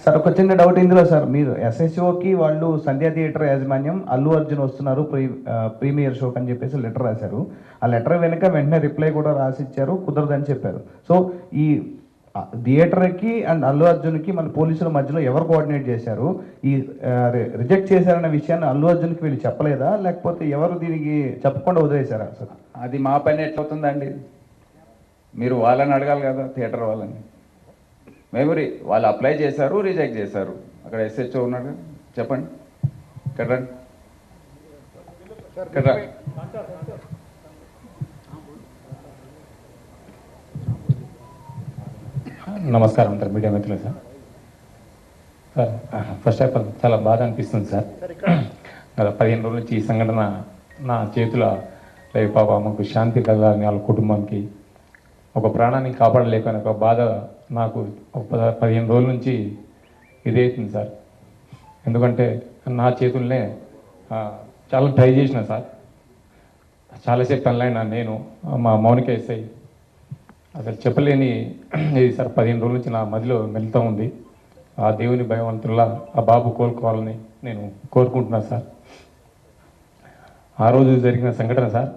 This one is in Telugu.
సార్ ఒక చిన్న డౌట్ ఇందులో సార్, మీరు ఎస్ఎస్ఓకి వాళ్ళు సంధ్యా థియేటర్ యాజమాన్యం అల్లు అర్జున్ వస్తున్నారు ప్రీమియర్ షోకి అని చెప్పేసి లెటర్ రాశారు. ఆ లెటర్ వెనుక వెంటనే రిప్లై కూడా రాసిచ్చారు, కుదరదని చెప్పారు. సో ఈ థియేటర్కి అండ్ అల్లు అర్జున్కి మన పోలీసుల మధ్యలో ఎవరు కోఆర్డినేట్ చేశారు? ఈ రిజెక్ట్ చేశారన్న విషయాన్ని అల్లు అర్జున్కి వీళ్ళు చెప్పలేదా, లేకపోతే ఎవరు దీనికి చెప్పకుండా వదిలేశారా సార్? అది మా పని ఎట్లవుతుందండి? మీరు వాళ్ళని అడగాలి కదా, థియేటర్ వాళ్ళని. వాళ్ళు అప్లై చేశారు, రిజెక్ట్ చేశారు. అక్కడ ఎస్హెచ్ఓ ఉన్నాడు, చెప్పండి. ఇక్కడ రండి. ఇక్కడ రా. నమస్కారం సార్, మీడియా మిత్రులు sir. Sir first of all చాలా బాధ అనిపిస్తుంది సార్. గత 15 రోజుల నుంచి ఈ సంఘటన నా చేతుల లేదు. పాప మాకు శాంతి కలగాలని వాళ్ళ కుటుంబానికి ఒక ప్రాణాన్ని కాపాడలేకని ఒక బాధ నాకు 15 రోజుల నుంచి ఇదే అవుతుంది సార్. ఎందుకంటే నా చేతుల్నే చాలా ట్రై చేసిన సార్, చాలాసేపు పనులైనా నేను మా మౌనిక ఎస్ఐ అసలు చెప్పలేని ఇది సార్. 15 రోజుల నుంచి నా మదిలో మెలుతూ ఉంది. ఆ దేవుని భగవంతుల్లా ఆ బాబు కోలుకోవాలని నేను కోరుకుంటున్నాను సార్. ఆ రోజు జరిగిన సంఘటన సార్,